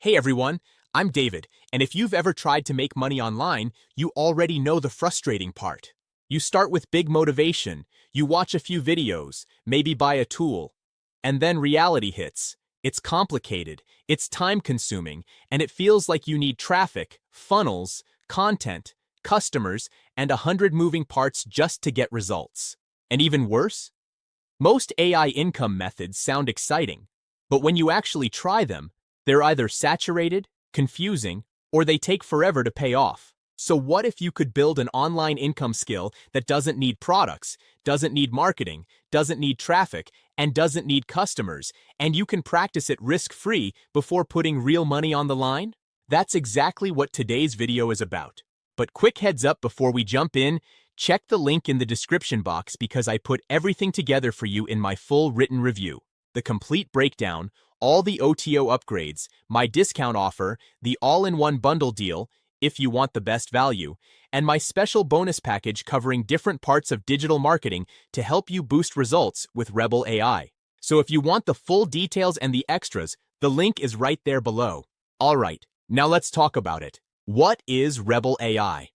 Hey everyone, I'm David, and if you've ever tried to make money online, you already know the frustrating part. You start with big motivation, you watch a few videos, maybe buy a tool, and then reality hits. It's complicated, it's time-consuming, and it feels like you need traffic, funnels, content, customers, and 100 moving parts just to get results. And even worse? Most AI income methods sound exciting, but when you actually try them, they're either saturated, confusing, or they take forever to pay off. So what if you could build an online income skill that doesn't need products, doesn't need marketing, doesn't need traffic, and doesn't need customers, and you can practice it risk-free before putting real money on the line? That's exactly what today's video is about. But quick heads up before we jump in, check the link in the description box because I put everything together for you in my full written review. The complete breakdown, all the OTO upgrades, my discount offer, the all-in-one bundle deal, if you want the best value, and my special bonus package covering different parts of digital marketing to help you boost results with Rebel AI. So if you want the full details and the extras, the link is right there below. Alright, now let's talk about it. What is Rebel AI?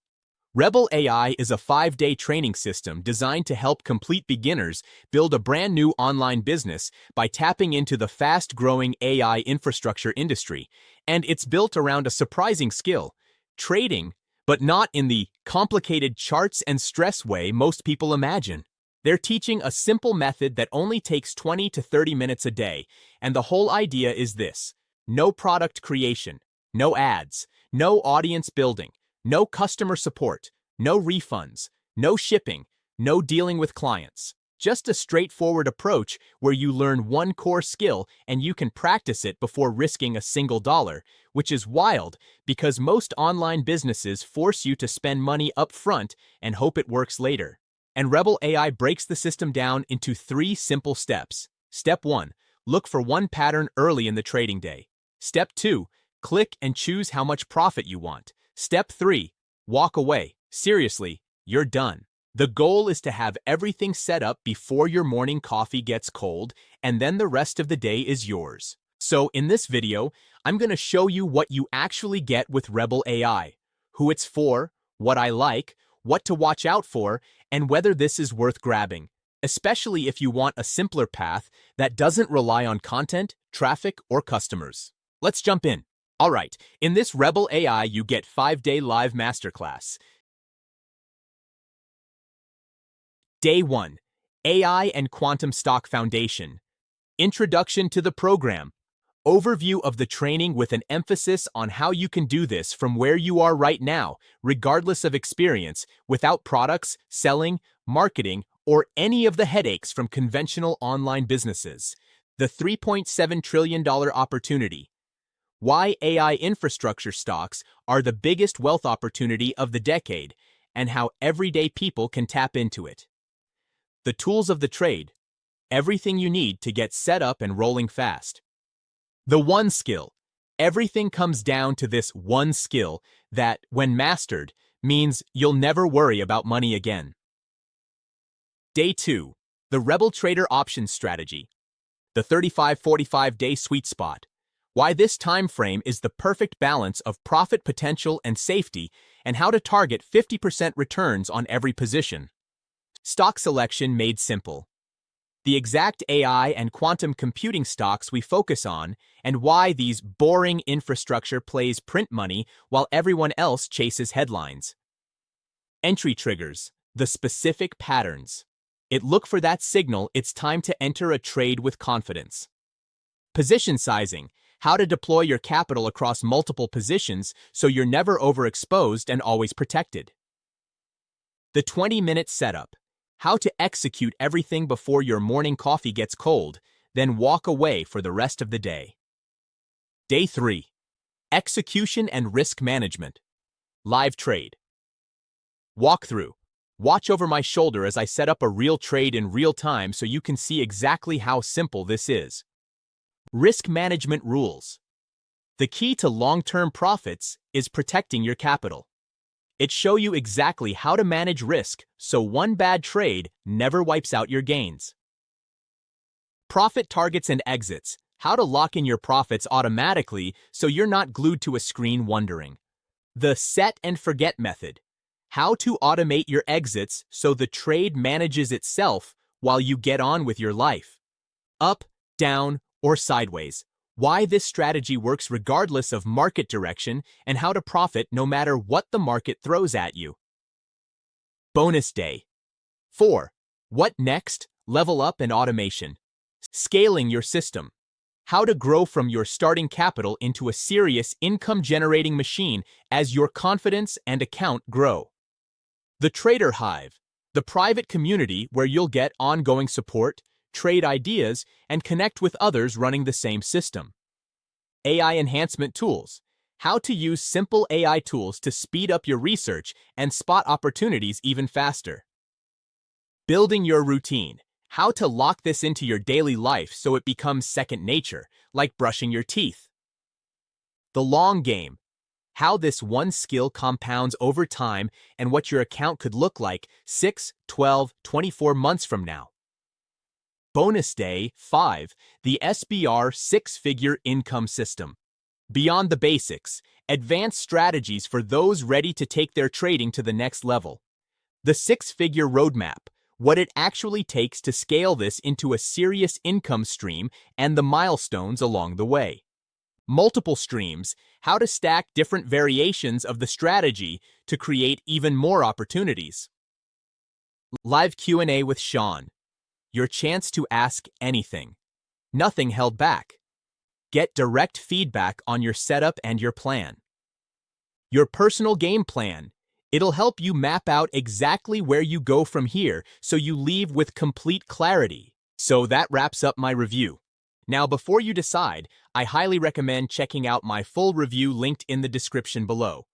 Rebel AI is a 5-day training system designed to help complete beginners build a brand new online business by tapping into the fast-growing AI infrastructure industry, and it's built around a surprising skill, trading, but not in the complicated charts and stress way most people imagine. They're teaching a simple method that only takes 20 to 30 minutes a day, and the whole idea is this: no product creation, no ads, no audience building, no customer support, no refunds, no shipping, no dealing with clients. Just a straightforward approach where you learn one core skill and you can practice it before risking a single dollar, which is wild because most online businesses force you to spend money up front and hope it works later. And Rebel AI breaks the system down into 3 simple steps. Step 1, look for one pattern early in the trading day. Step 2, click and choose how much profit you want. Step 3, walk away. Seriously, you're done. The goal is to have everything set up before your morning coffee gets cold, and then the rest of the day is yours. So in this video, I'm going to show you what you actually get with Rebel AI, who it's for, what I like, what to watch out for, and whether this is worth grabbing, especially if you want a simpler path that doesn't rely on content, traffic, or customers. Let's jump in. Alright, in this Rebel AI you get 5-day live masterclass. Day 1. AI and Quantum Stock Foundation. Introduction to the program. Overview of the training with an emphasis on how you can do this from where you are right now, regardless of experience, without products, selling, marketing, or any of the headaches from conventional online businesses. The $3.7 trillion opportunity. Why AI infrastructure stocks are the biggest wealth opportunity of the decade, and how everyday people can tap into it. The tools of the trade. Everything you need to get set up and rolling fast. The one skill. Everything comes down to this one skill that, when mastered, means you'll never worry about money again. Day 2. The Rebel Trader Options Strategy. The 35-45 day sweet spot. Why this time frame is the perfect balance of profit potential and safety, and how to target 50% returns on every position. Stock selection made simple. The exact AI and quantum computing stocks we focus on, and why these boring infrastructure plays print money while everyone else chases headlines. Entry triggers, the specific patterns. Look for that signal it's time to enter a trade with confidence. Position sizing, how to deploy your capital across multiple positions so you're never overexposed and always protected. The 20-minute setup, how to execute everything before your morning coffee gets cold, then walk away for the rest of the day. Day 3. Execution and risk management. Live trade. Walkthrough. Watch over my shoulder as I set up a real trade in real time so you can see exactly how simple this is. Risk management rules. The key to long-term profits is protecting your capital. It shows you exactly how to manage risk so one bad trade never wipes out your gains. Profit targets and exits, how to lock in your profits automatically so you're not glued to a screen wondering. The set and forget method, how to automate your exits so the trade manages itself while you get on with your life. Up, down, or sideways. Why this strategy works regardless of market direction and how to profit no matter what the market throws at you. Bonus day. 4. What next? Level up and automation. Scaling your system. How to grow from your starting capital into a serious income-generating machine as your confidence and account grow. The Trader Hive, the private community where you'll get ongoing support, trade ideas, and connect with others running the same system. AI enhancement tools. How to use simple AI tools to speed up your research and spot opportunities even faster. Building your routine. How to lock this into your daily life so it becomes second nature, like brushing your teeth. The long game. How this one skill compounds over time and what your account could look like 6, 12, 24 months from now. Bonus day 5. The SBR six-figure income system. Beyond the basics, advanced strategies for those ready to take their trading to the next level. The six-figure roadmap, what it actually takes to scale this into a serious income stream and the milestones along the way. Multiple streams, how to stack different variations of the strategy to create even more opportunities. Live Q&A with Sean. Your chance to ask anything. Nothing held back. Get direct feedback on your setup and your plan. Your personal game plan. It'll help you map out exactly where you go from here so you leave with complete clarity. So that wraps up my review. Now, before you decide, I highly recommend checking out my full review linked in the description below.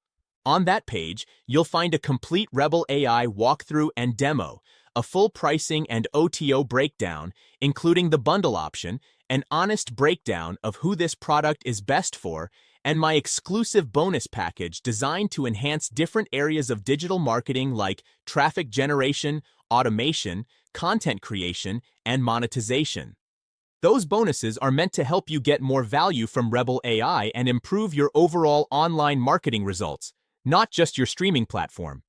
On that page, you'll find a complete Rebel AI walkthrough and demo, a full pricing and OTO breakdown, including the bundle option, an honest breakdown of who this product is best for, and my exclusive bonus package designed to enhance different areas of digital marketing like traffic generation, automation, content creation, and monetization. Those bonuses are meant to help you get more value from Rebel AI and improve your overall online marketing results, not just your streaming platform.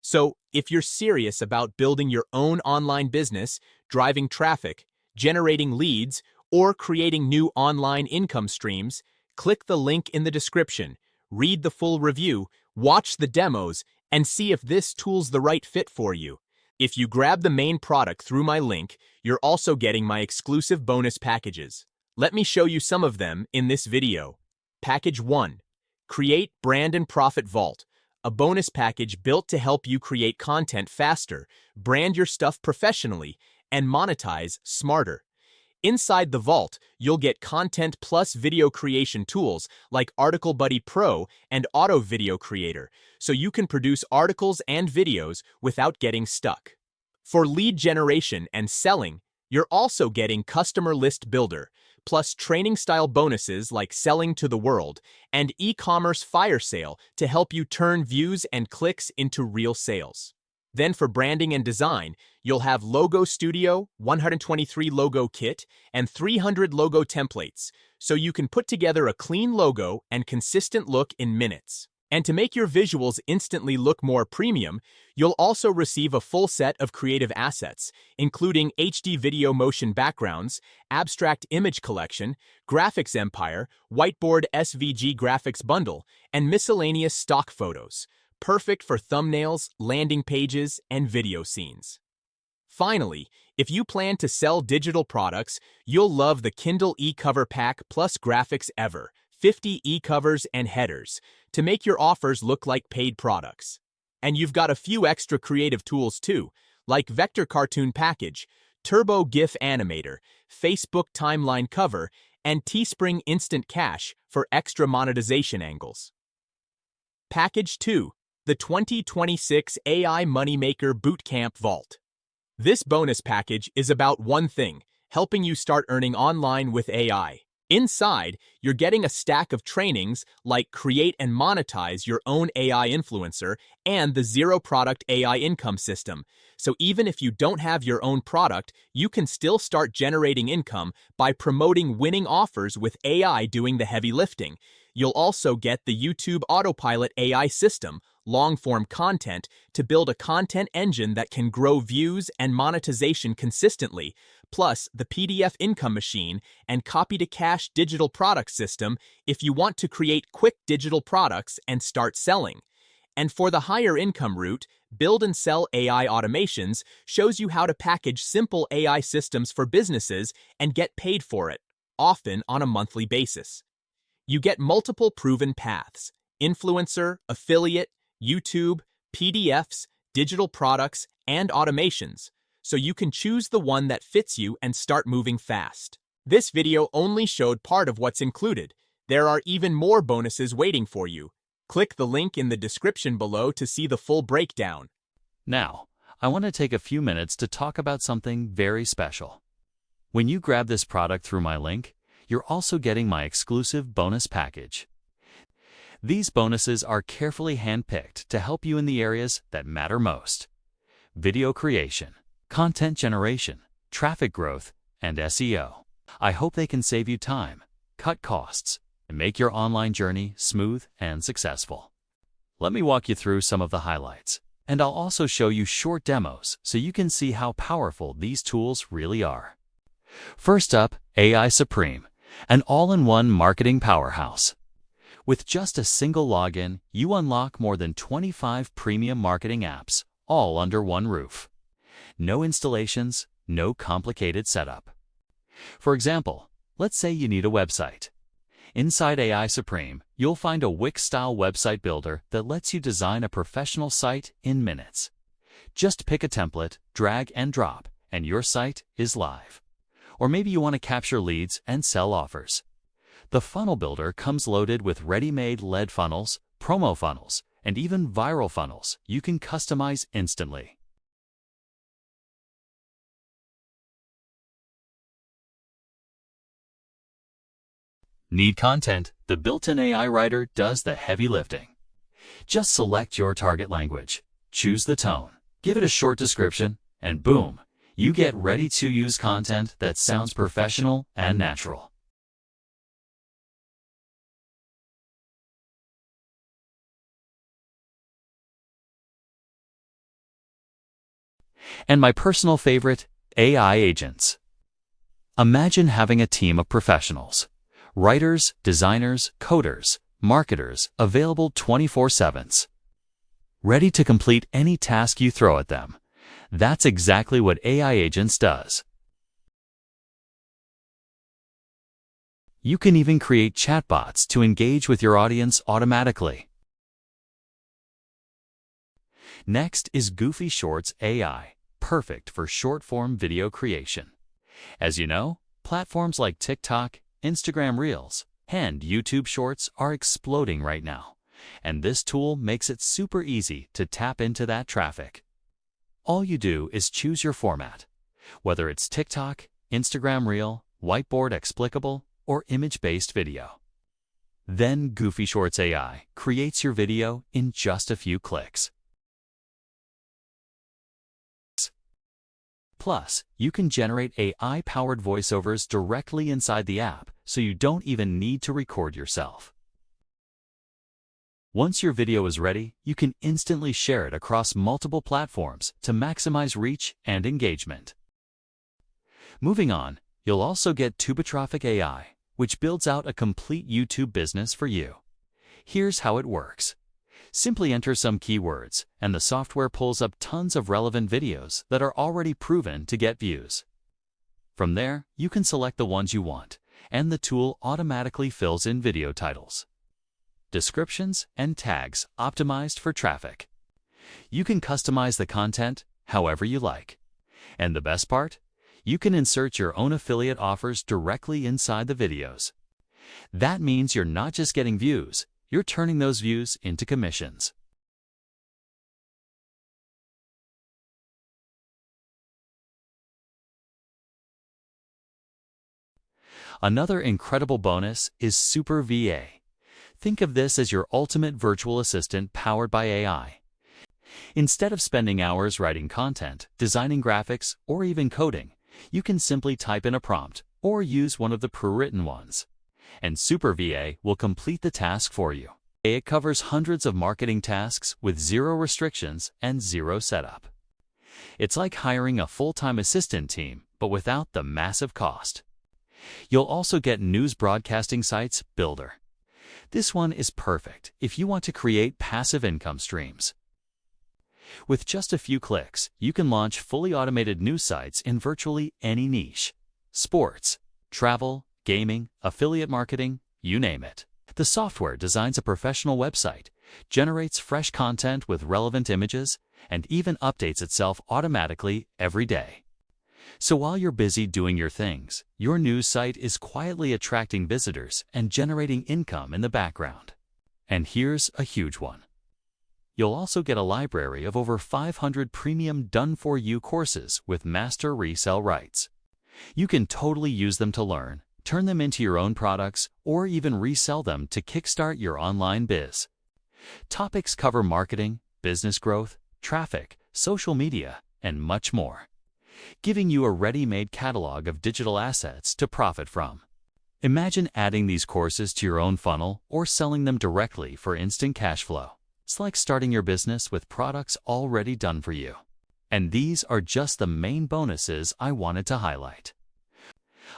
So, if you're serious about building your own online business, driving traffic, generating leads, or creating new online income streams, click the link in the description, read the full review, watch the demos, and see if this tool's the right fit for you. If you grab the main product through my link, you're also getting my exclusive bonus packages. Let me show you some of them in this video. Package 1. Create Brand and Profit Vault, a bonus package built to help you create content faster, brand your stuff professionally, and monetize smarter. Inside the vault, you'll get content plus video creation tools like Article Buddy Pro and Auto Video Creator, so you can produce articles and videos without getting stuck. For lead generation and selling, you're also getting Customer List Builder, plus training-style bonuses like Selling to the World and e-commerce fire sale to help you turn views and clicks into real sales. Then for branding and design, you'll have Logo Studio, 123 logo kit, and 300 logo templates, so you can put together a clean logo and consistent look in minutes. And to make your visuals instantly look more premium, you'll also receive a full set of creative assets, including HD video motion backgrounds, abstract image collection, graphics empire, whiteboard SVG graphics bundle, and miscellaneous stock photos, perfect for thumbnails, landing pages, and video scenes. Finally, if you plan to sell digital products, you'll love the Kindle e-cover pack plus graphics ever, 50 e-covers and headers, to make your offers look like paid products. And you've got a few extra creative tools too, like Vector Cartoon Package, Turbo GIF Animator, Facebook Timeline Cover, and Teespring Instant Cash for extra monetization angles. Package 2. The 2026 AI Moneymaker Bootcamp Vault. This bonus package is about one thing, helping you start earning online with AI. Inside, you're getting a stack of trainings like Create and Monetize Your Own AI Influencer and the Zero Product AI Income System. So even if you don't have your own product, you can still start generating income by promoting winning offers with AI doing the heavy lifting. You'll also get the YouTube Autopilot AI system, long-form content, to build a content engine that can grow views and monetization consistently, plus the PDF income machine and copy-to-cash digital product system if you want to create quick digital products and start selling. And for the higher income route, Build and Sell AI Automations shows you how to package simple AI systems for businesses and get paid for it, often on a monthly basis. You get multiple proven paths: influencer, affiliate, YouTube, PDFs, digital products, and automations, so you can choose the one that fits you and start moving fast. This video only showed part of what's included. There are even more bonuses waiting for you. Click the link in the description below to see the full breakdown. Now, I want to take a few minutes to talk about something very special. When you grab this product through my link, you're also getting my exclusive bonus package. These bonuses are carefully handpicked to help you in the areas that matter most: video creation, content generation, traffic growth, and SEO. I hope they can save you time, cut costs, and make your online journey smooth and successful. Let me walk you through some of the highlights, and I'll also show you short demos so you can see how powerful these tools really are. First up, AI Supreme, an all-in-one marketing powerhouse. With just a single login, you unlock more than 25 premium marketing apps, all under one roof. No installations, no complicated setup. For example, let's say you need a website. Inside AI Supreme, you'll find a Wix-style website builder that lets you design a professional site in minutes. Just pick a template, drag and drop, and your site is live. Or maybe you want to capture leads and sell offers. The funnel builder comes loaded with ready-made lead funnels, promo funnels, and even viral funnels you can customize instantly. Need content? The built-in AI writer does the heavy lifting. Just select your target language, choose the tone, give it a short description, and boom, you get ready-to-use content that sounds professional and natural. And my personal favorite, AI agents. Imagine having a team of professionals, writers, designers, coders, marketers, available 24/7, ready to complete any task you throw at them. That's exactly what AI Agents does. You can even create chatbots to engage with your audience automatically. Next is Goofy Shorts AI, perfect for short-form video creation. As you know, platforms like TikTok, Instagram Reels, and YouTube Shorts are exploding right now, and this tool makes it super easy to tap into that traffic. All you do is choose your format, whether it's TikTok, Instagram Reel, whiteboard explicable, or image-based video. Then Goofy Shorts AI creates your video in just a few clicks. Plus, you can generate AI-powered voiceovers directly inside the app, so you don't even need to record yourself. Once your video is ready, you can instantly share it across multiple platforms to maximize reach and engagement. Moving on, you'll also get Tubitraffic AI, which builds out a complete YouTube business for you. Here's how it works. Simply enter some keywords, and the software pulls up tons of relevant videos that are already proven to get views. From there, you can select the ones you want, and the tool automatically fills in video titles, descriptions, and tags optimized for traffic. You can customize the content however you like. And the best part? You can insert your own affiliate offers directly inside the videos. That means you're not just getting views, you're turning those views into commissions. Another incredible bonus is Super VA. Think of this as your ultimate virtual assistant powered by AI. Instead of spending hours writing content, designing graphics, or even coding, you can simply type in a prompt or use one of the pre-written ones. And Super VA will complete the task for you. It covers hundreds of marketing tasks with zero restrictions and zero setup. It's like hiring a full-time assistant team, but without the massive cost. You'll also get News Broadcasting Sites Builder. This one is perfect if you want to create passive income streams. With just a few clicks, you can launch fully automated news sites in virtually any niche. Sports, travel, gaming, affiliate marketing, you name it. The software designs a professional website, generates fresh content with relevant images, and even updates itself automatically every day. So while you're busy doing your things, your news site is quietly attracting visitors and generating income in the background. And here's a huge one. You'll also get a library of over 500 premium done-for-you courses with master resale rights. You can totally use them to learn, turn them into your own products, or even resell them to kickstart your online biz. Topics cover marketing, business growth, traffic, social media, and much more, giving you a ready-made catalog of digital assets to profit from. Imagine adding these courses to your own funnel or selling them directly for instant cash flow. It's like starting your business with products already done for you. And these are just the main bonuses I wanted to highlight.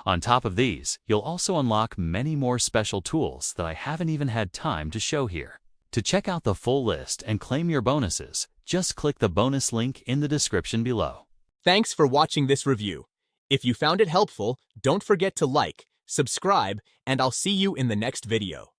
On top of these, you'll also unlock many more special tools that I haven't even had time to show here. To check out the full list and claim your bonuses, just click the bonus link in the description below. Thanks for watching this review. If you found it helpful, don't forget to like, subscribe, and I'll see you in the next video.